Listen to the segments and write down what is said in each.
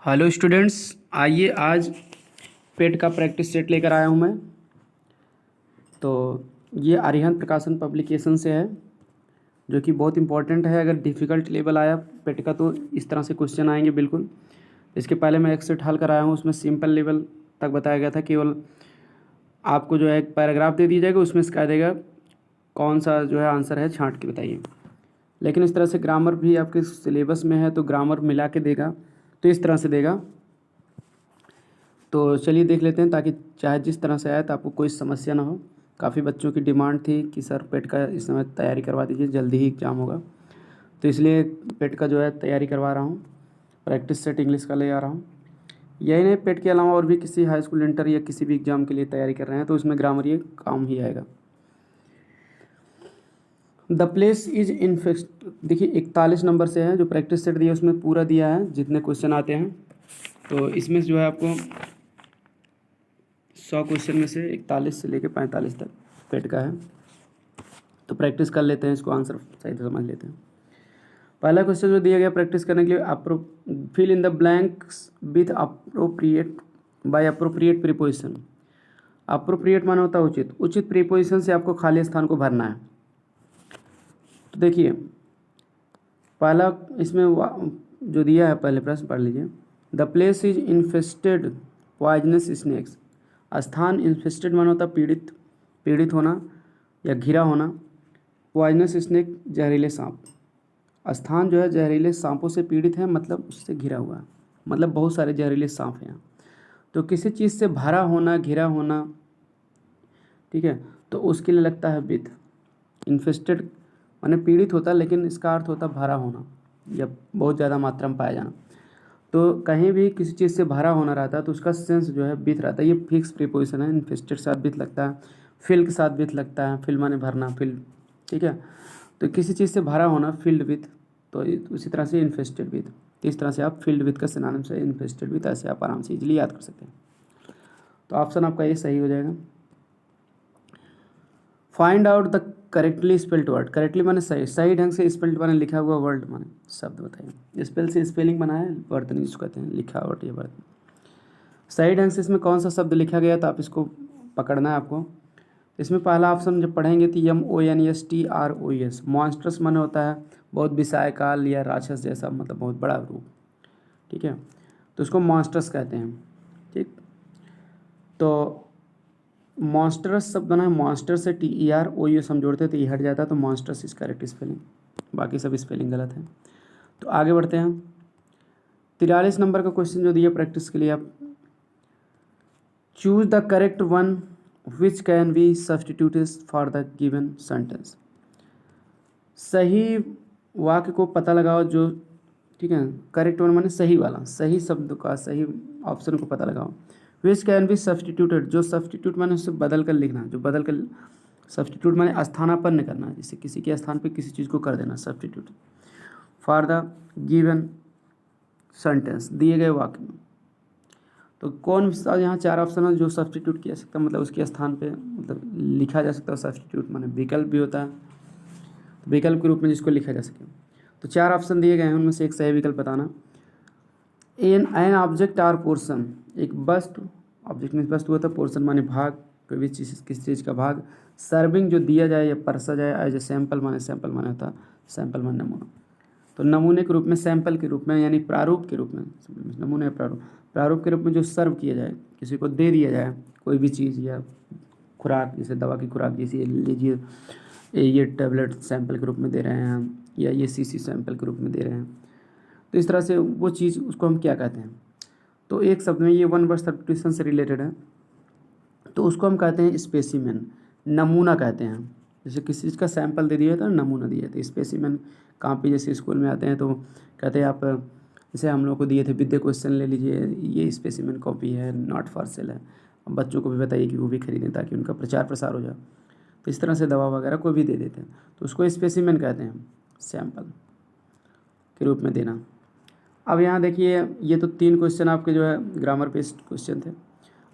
Hello students, आइए आज पेट का प्रैक्टिस सेट लेकर आया हूँ मैं। तो ये अरिहंत प्रकाशन पब्लिकेशन से है, जो कि बहुत इंपॉर्टेंट है। अगर डिफ़िकल्ट लेवल आया पेट का तो इस तरह से क्वेश्चन आएंगे बिल्कुल। इसके पहले मैं एक सेट हल कराया हूँ, उसमें सिंपल लेवल तक बताया गया था। केवल आपको जो है एक पैराग्राफ दे दिया जाएगा, उसमें सिखा देगा कौन सा जो है आंसर है, छांट के बताइए। लेकिन इस तरह से ग्रामर भी आपके सिलेबस में है, तो ग्रामर मिला के देगा, तो इस तरह से देगा। तो चलिए देख लेते हैं, ताकि चाहे जिस तरह से आए तो आपको कोई समस्या ना हो। काफ़ी बच्चों की डिमांड थी कि सर पेट का इस समय तैयारी करवा दीजिए, जल्दी ही एग्ज़ाम होगा, तो इसलिए पेट का जो है तैयारी करवा रहा हूँ। प्रैक्टिस सेट इंग्लिश का ले आ रहा हूँ। यही नहीं, पेट के अलावा और भी किसी हाई स्कूल इंटर या किसी भी एग्ज़ाम के लिए तैयारी कर रहे हैं तो उसमें ग्रामर ये काम ही आएगा। द प्लेस इज इन्फेस्ट, देखिए 41 नंबर से है जो प्रैक्टिस सेट दिया, उसमें पूरा दिया है जितने क्वेश्चन आते हैं। तो इसमें जो है आपको 100 क्वेश्चन में से 41 से लेकर 45 तक पेट का है। तो प्रैक्टिस कर लेते हैं, इसको आंसर सही से समझ लेते हैं। पहला क्वेश्चन जो दिया गया प्रैक्टिस करने के लिए, fill in the blanks with appropriate by appropriate preposition. Appropriate माना होता है उचित, उचित प्रीपोजिशन से आपको खाली स्थान को भरना है। तो देखिए पहला इसमें जो दिया है, पहले प्रश्न पढ़ लीजिए। The place is infested poisonous snacks. स्थान इन्फेस्टेड माना होता पीड़ित, पीड़ित होना या घिरा होना। पॉइजनस स्नेक जहरीले सांप। स्थान जो है जहरीले सांपों से पीड़ित है, मतलब उससे घिरा हुआ है, मतलब बहुत सारे जहरीले सांप हैं यहाँ। तो किसी चीज़ से भरा होना, घिरा होना, ठीक है, तो उसके लिए लगता है विथ। इन्फेस्टेड माने पीड़ित होता है, लेकिन इसका अर्थ होता है भरा होना या बहुत ज़्यादा मात्रा में पाया जाना। तो कहीं भी किसी चीज़ से भरा होना रहता है तो उसका सेंस जो है विथ रहता है। ये फिक्स प्रीपोजिशन है। इन्फेस्टेड साथ विथ लगता है, फिल के साथ विथ लगता है। फिल माने भरना, फिल, ठीक है। तो किसी चीज़ से भरा होना फील्ड विथ, तो उसी तरह से इन्फेस्टेड विथ। इस तरह से आप फील्ड विथ का सिनोनिम से इन्फेस्टेड विथ, ऐसे आप आराम से इजीली याद कर सकते हैं। तो ऑप्शन आपका ये सही हो जाएगा। Find out the correctly spelled word. Correctly माने सही, सही ढंग से स्पेल्ड माने लिखा हुआ वर्ड, माने शब्द बताइए। स्पेल से स्पेलिंग बना है, वर्ड नहीं जिसको कहते हैं, लिखा वर्ड ये वर्ड। सही ढंग से इसमें कौन सा शब्द लिखा गया तो आप इसको पकड़ना है आपको। इसमें पहला ऑप्शन जब पढ़ेंगे तो MONSTROUS। मॉन्स्टर्स माने होता है बहुत विशाल काल या राक्षस जैसा, मतलब बहुत बड़ा रूप, ठीक है, तो उसको मॉन्स्टर्स कहते हैं। ठीक, तो मॉन्स्टर्स शब्द बना है, मॉन्स्टर से TEROUS हम जोड़ते हैं तो ये हट जाता है, तो मॉन्स्टर्स इज करेक्ट स्पेलिंग, बाकी सब स्पेलिंग गलत है। तो आगे बढ़ते हैं। 43 नंबर का क्वेश्चन जो दिया प्रैक्टिस के लिए, आप choose the correct one which can be substituted for the given sentence. सही वाक्य को पता लगाओ जो, ठीक है, करेक्ट वन माने सही वाला, सही शब्द का सही ऑप्शन को पता लगाओ। विच कैन बी सब्सटीट्यूटेड, जो सब्सटीट्यूट माने उससे बदल कर लिखना, जो बदल कर, सब्सटीट्यूट माने स्थानापन्न करना, जैसे किसी के स्थान पे किसी चीज़ को कर देना, substitute for the given sentence, दिए गए वाक्य में। तो कौन सा, यहाँ 4 ऑप्शन है जो सब्सटीट्यूट किया जा सकता है, मतलब उसके स्थान पे मतलब लिखा जा सकता है। सब्सटीट्यूट माने विकल्प भी होता है, तो विकल्प के रूप में जिसको लिखा जा सके। तो 4 ऑप्शन दिए गए हैं, उनमें से एक सही विकल्प बताना। एन ऑब्जेक्ट आर पोर्शन, एक वस्तु, ऑब्जेक्ट में वस्तु होता है, पोर्शन माने भाग, कोई भी चीज़, किसी चीज़ का भाग। सर्विंग जो दिया जाए या परसा जाए, एज ए सैंपल माने होता है, सैंपल माने नमूना, तो नमूने के रूप में, सैंपल के रूप में, यानी प्रारूप के रूप में, नमूने प्रारूप के रूप में जो सर्व किया जाए, किसी को दे दिया जाए कोई भी चीज़ या खुराक, जैसे दवा की खुराक, जैसे लीजिए ये टैबलेट सैंपल के रूप में दे रहे हैं हम, या ये सीसी सैंपल के रूप में दे रहे हैं। तो इस तरह से वो चीज़, उसको हम क्या कहते हैं, तो एक शब्द में ये वन वर्ड सब्स्टिट्यूशन से रिलेटेड है, तो उसको हम कहते हैं स्पेसिमेन, नमूना कहते हैं। जैसे किसी चीज़ का सैंपल दे दिया था, नमूना दिया था। स्पेसिमेन कॉपी जैसे स्कूल में आते हैं तो कहते हैं आप, जैसे हम लोग को दिए थे विद्या क्वेश्चन ले लीजिए, ये स्पेसिमेन कॉपी है, नॉट फॉर सेल है। अब बच्चों को भी बताइए कि वो भी खरीदें ताकि उनका प्रचार प्रसार हो जाए। तो इस तरह से दवा वगैरह को भी दे देते हैं, तो उसको स्पेसिमेन कहते हैं, सैंपल के रूप में देना। अब यहाँ देखिए, ये तो 3 क्वेश्चन आपके जो है ग्रामर बेस्ड क्वेश्चन थे।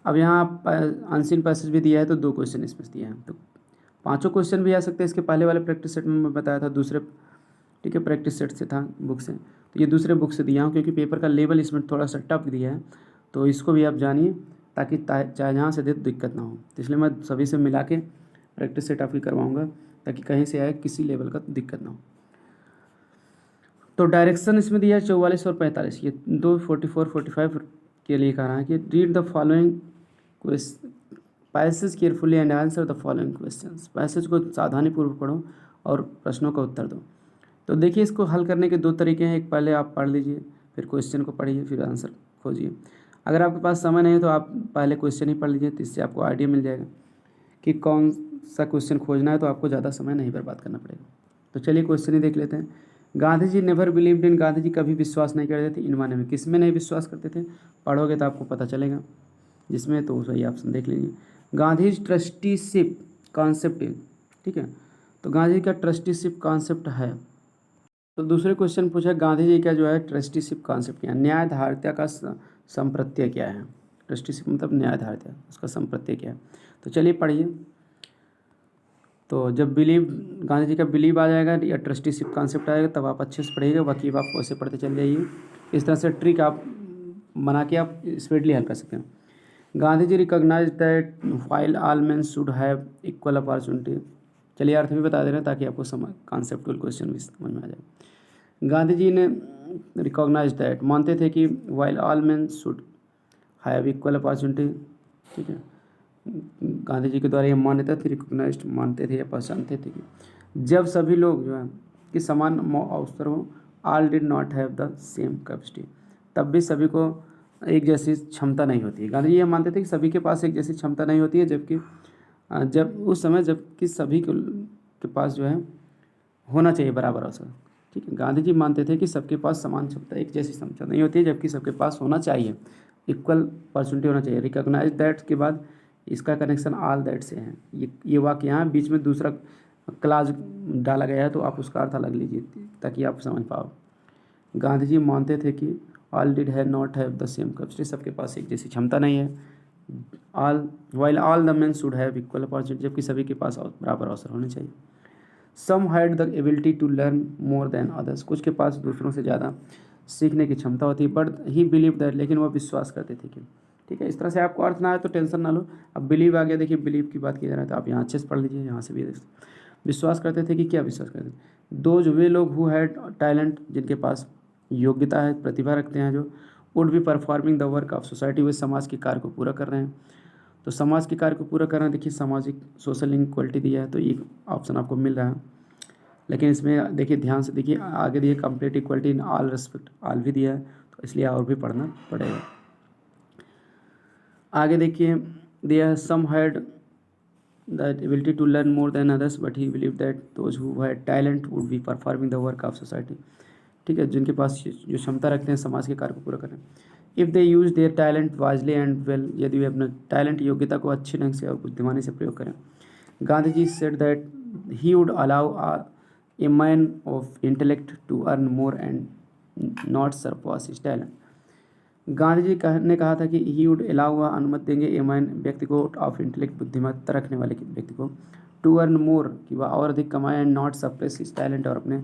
अब यहाँ अनसीन पैसेज भी दिया है, तो 2 क्वेश्चन इसमें दिए हैं, तो 5 क्वेश्चन भी आ सकते हैं। इसके पहले वाले प्रैक्टिस सेट में मैं बताया था, दूसरे, ठीक है, प्रैक्टिस सेट से था बुक से, तो ये दूसरे बुक से दिया हूँ क्योंकि पेपर का लेवल इसमें थोड़ा सा टफ दिया है, तो इसको भी आप जानिए ताकि चाहे जहाँ से दे तो दिक्कत ना हो। तो इसलिए मैं सभी से मिला के प्रैक्टिस सेट आपकी करवाऊँगा ताकि कहीं से आए किसी लेवल का दिक्कत ना हो। तो डायरेक्शन इसमें दिया है 44 और 45, ये दो 44 45 के लिए कह रहा है कि read the following passage carefully and answer the following questions. Passage को सावधानीपूर्वक पढ़ो और प्रश्नों का उत्तर दो। तो देखिए इसको हल करने के दो तरीके हैं, एक पहले आप पढ़ लीजिए, फिर क्वेश्चन को पढ़िए, फिर आंसर खोजिए। अगर आपके पास समय नहीं है तो आप पहले क्वेश्चन ही पढ़ लीजिए, तो इससे आपको आइडिया मिल जाएगा कि कौन सा क्वेश्चन खोजना है, तो आपको ज़्यादा समय नहीं बर्बाद करना पड़ेगा। तो चलिए क्वेश्चन ही देख लेते हैं। गांधी जी नेवर बिलीव्ड इन, गांधी जी कभी विश्वास नहीं करते थे इन माने में, किस में नहीं विश्वास करते थे, पढ़ोगे तो आपको पता चलेगा जिसमें, तो सही ऑप्शन देख लीजिए। गांधी ट्रस्टीशिप कॉन्सेप्ट, ठीक है, तो गांधी का ट्रस्टीशिप कॉन्सेप्ट है। तो दूसरे क्वेश्चन पूछा गांधी जी का जो है ट्रस्टीशिप कॉन्सेप्ट क्या है, न्यायधारिता का संप्रत्यय क्या है। ट्रस्टीशिप मतलब न्यायधारिता, उसका संप्रत्यय क्या है। तो चलिए पढ़िए। तो जब बिलीव गांधी जी का बिलीव आ जाएगा या ट्रस्टीशिप कॉन्सेप्ट आएगा तब आप अच्छे से पढ़िएगा, बाकी आप वैसे पढ़ते चल जाइए। इस तरह से ट्रिक आप बना के आप स्पीडली हल कर सकते हैं। Gandhi ji recognise that while all men should have equal opportunity. चलिए अर्थ भी बता दे रहे हैं ताकि आपको समझ कॉन्सेप्टुअल क्वेश्चन भी समझ में आ जाए। गांधी जी ने रिकॉग्नाइज दैट, मानते थे कि while all men should have equal opportunity, ठीक है, गांधी जी के द्वारा ये मान्यता थी, रिकॉग्नाइज्ड मानते थे या पहचानते थे कि जब सभी लोग जो है कि समान अवसर हो, all did not have the same capacity, तब भी सभी को एक जैसी क्षमता नहीं होती है। गांधी जी ये मानते थे कि सभी के पास एक जैसी क्षमता नहीं होती है, जबकि जब उस समय जबकि सभी के पास जो है होना चाहिए बराबर अवसर, ठीक है। गांधी जी मानते थे कि सबके पास समान क्षमता, एक जैसी क्षमता नहीं होती है, जबकि सबके पास होना चाहिए, इक्वल अपॉर्चुनिटी होना चाहिए। रिकॉग्नाइज दैट के बाद इसका कनेक्शन ऑल दैट से है, ये वाक्य यहाँ बीच में दूसरा क्लास डाला गया है, तो आप उसका अर्थ अलग लीजिए ताकि आप समझ पाओ। गांधी जी मानते थे कि all did have not have the same capacity, सबके पास एक जैसी क्षमता नहीं है। All while all the men should have equal opportunity, जबकि सभी के पास बराबर अवसर होने चाहिए। Some had the ability to learn more than others, कुछ के पास दूसरों से ज़्यादा सीखने की क्षमता होती है, बट ही बिलीव दैट, लेकिन वह विश्वास करते थे कि, ठीक है। इस तरह से आपको अर्थ ना आए तो टेंशन ना लो। अब बिलीव आ गया, देखिए बिलीव की बात की जा रहा है तो आप यहाँ अच्छे से पढ़ लीजिए, यहाँ से भी विश्वास करते थे कि क्या विश्वास करते थे, दोज वे लोग हु हैड टैलेंट, जिनके पास योग्यता है, प्रतिभा रखते हैं, जो would be performing the work of society, वे समाज के कार्य को पूरा कर रहे हैं। तो समाज के कार्य को पूरा करना, देखिए सामाजिक सोशल इक्वलिटी दिया है, तो ये ऑप्शन आपको मिल रहा है। लेकिन इसमें देखिए ध्यान से देखिए आगे दिए complete equality in all respect, all भी दिया है, तो इसलिए और भी पढ़ना पड़ेगा। आगे देखिए दिया some had that ability to learn more than others, but he believe that those who had talent would be performing the work of society, ठीक है, जिनके पास जो क्षमता रखते हैं समाज के कार्य को पूरा करें। If they use their talent wisely and well, यदि वे अपने टैलेंट योग्यता को अच्छे ढंग से और बुद्धिमानी से प्रयोग करें। Gandhi ji said that he would allow a man of intellect to earn more and not surpass his talent. Gandhi ji ने कहा था कि ही वुड अलाउ, अनुमति देंगे, ए मैन व्यक्ति को ऑफ इंटेलेक्ट बुद्धिमत्ता रखने वाले व्यक्ति को, टू अर्न मोर कि वह और अधिक कमाए, and not suppress his talent और अपने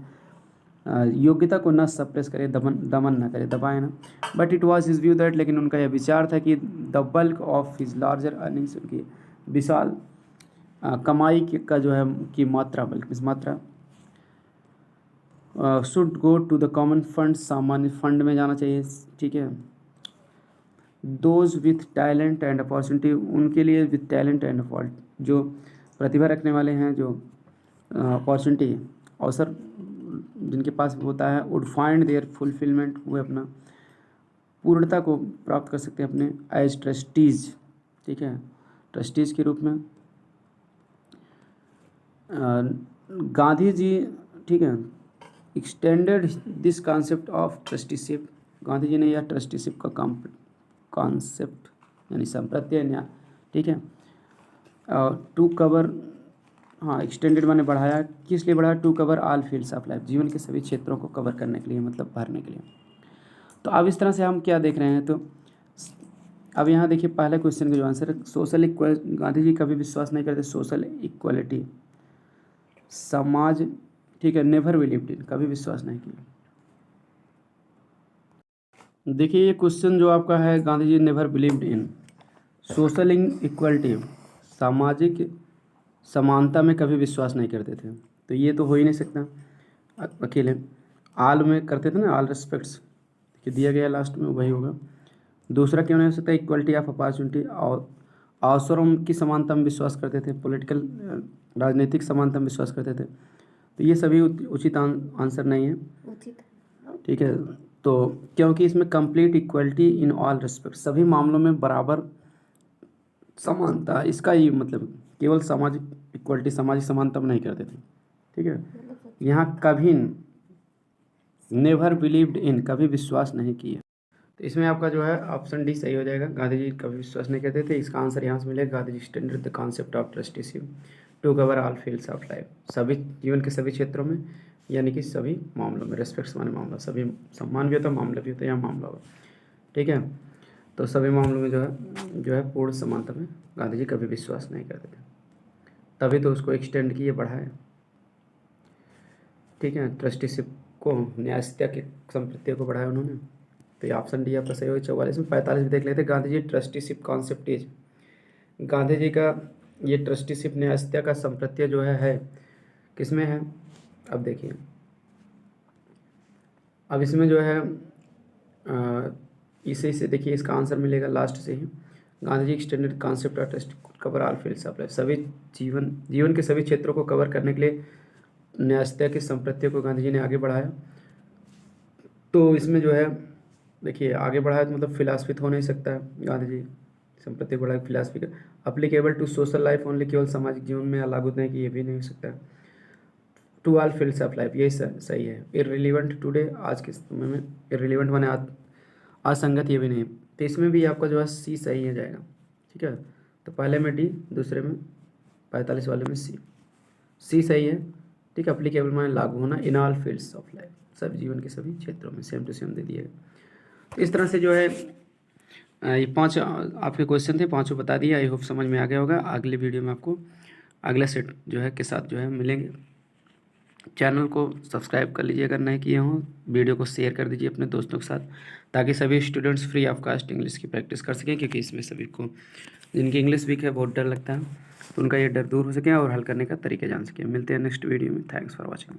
योग्यता को न सप्रेस करे, दमन न करे, दबाए ना। But it was his view that, लेकिन उनका यह विचार था कि the bulk of his larger earnings, उनकी विशाल कमाई का जो है की मात्रा, बल्कि मात्रा should go to the common fund, सामान्य फंड में जाना चाहिए, ठीक है। Those with talent and opportunity, उनके लिए विथ टैलेंट एंड अपॉर्चुनिटी, जो प्रतिभा रखने वाले हैं, जो अपॉर्चुनिटी अवसर जिनके पास होता है, वुड फाइंड देयर फुलफिलमेंट, वे अपना पूर्णता को प्राप्त कर सकते हैं अपने एज ट्रस्टीज, ठीक है, ट्रस्टीज के रूप में। गांधी जी, ठीक है, extended this concept of trusteeship, Gandhi ji ने यह ट्रस्टीशिप का कॉन्सेप्ट यानी संप्रत्यय न्याय, ठीक है, टू कवर, हाँ एक्सटेंडेड माने बढ़ाया, किस लिए बढ़ाया, to cover all fields of life, जीवन के सभी क्षेत्रों को कवर करने के लिए, मतलब भरने के लिए। तो अब इस तरह से हम क्या देख रहे हैं, तो अब यहाँ देखिए पहले क्वेश्चन का जो आंसर है सोशल इक्वलिटी, गांधी जी कभी विश्वास नहीं करते सोशल इक्वलिटी, समाज, ठीक है, नेवर बिलीव्ड इन, कभी विश्वास नहीं किया। देखिए ये क्वेश्चन जो आपका है, Gandhi ji never believed in social equality, सामाजिक समानता में कभी विश्वास नहीं करते थे, तो ये तो हो ही नहीं सकता अकेले। आल में करते थे ना, आल रेस्पेक्ट्स कि दिया गया लास्ट में वही होगा। दूसरा क्यों नहीं हो सकता, इक्वलिटी ऑफ अपॉर्चुनिटी और अवसरों की समानता में विश्वास करते थे, पॉलिटिकल राजनीतिक समानता में विश्वास करते थे, तो ये सभी उचित आंसर नहीं है, ठीक है। तो क्योंकि इसमें complete equality in all respect, सभी मामलों में बराबर समानता, इसका ये मतलब केवल सामाजिक इक्वलिटी, सामाजिक समानता में नहीं करते थे, ठीक है। यहाँ कभी नेवर बिलीव्ड इन, कभी विश्वास नहीं किया, तो इसमें आपका जो है ऑप्शन डी सही हो जाएगा। गांधी जी कभी विश्वास नहीं करते थे, इसका आंसर यहाँ से मिलेगा। Gandhi ji standard the concept of trusteeship to cover all fields of life, सभी जीवन के सभी क्षेत्रों में, यानी कि सभी मामलों में, रेस्पेक्ट्स माने मामला, सभी सम्मान भी होता है, मामला भी होता है, यहाँ मामला होगा, ठीक है। तो सभी मामलों में जो है पूर्ण समानता में गांधी जी कभी विश्वास नहीं करते थे, तभी तो उसको एक्सटेंड किए, बढ़ाए, ठीक है। ट्रस्टीशिप को, न्यायिकता की संपत्तियों को बढ़ाया उन्होंने, तो ये ऑप्शन डी आपका सही होगा। 44 में 45 में देख लेते, Gandhi ji trusteeship concept is, Gandhi ji का ये ट्रस्टीशिप न्यायिकता का संप्रत्य जो है किसमें है, अब देखिए, अब इसमें जो है इसे से देखिए, इसका आंसर मिलेगा लास्ट से ही। Gandhi ji extended concept of trust cover all fields of life, सभी जीवन के सभी क्षेत्रों को कवर करने के लिए न्यायिकता के संप्रत्य को गांधी जी ने आगे बढ़ाया। तो इसमें जो है देखिए, आगे बढ़ाया तो मतलब फिलासफी तो हो नहीं सकता है, गांधी जी संप्रत्य को बढ़ाया फिलासफी का, applicable to social life only, केवल सामाजिक जीवन में लागू नहीं कि ये भी नहीं हो सकता, to all fields of life, यही सही है। इररिलेवेंट टुडे, आज के समय में, इररिलेवेंट माने असंगत, ये भी नहीं, तो इसमें भी आपका जो है सी सही है जाएगा, ठीक है। तो पहले में डी, दूसरे में 45 वाले में सी सही है, ठीक है। अप्लीकेबल माने लागू होना, in all fields of life, सब जीवन के सभी क्षेत्रों में, सेम टू सेम दे दिएगा। तो इस तरह से जो है ये 5 आपके क्वेश्चन थे, 5 बता दिए, आई होप समझ में आ गया होगा। अगले वीडियो में आपको अगला सेट जो है के साथ जो है मिलेंगे। चैनल को सब्सक्राइब कर लीजिए अगर नहीं किए हों, वीडियो को शेयर कर दीजिए अपने दोस्तों के साथ, ताकि सभी students free of cost English की प्रैक्टिस कर सकें, क्योंकि इसमें सभी को जिनकी इंग्लिश वीक है, बहुत डर लगता है, तो उनका ये डर दूर हो सके और हल करने का तरीका जान सकें। मिलते हैं नेक्स्ट वीडियो में, थैंक्स फॉर वॉचिंग।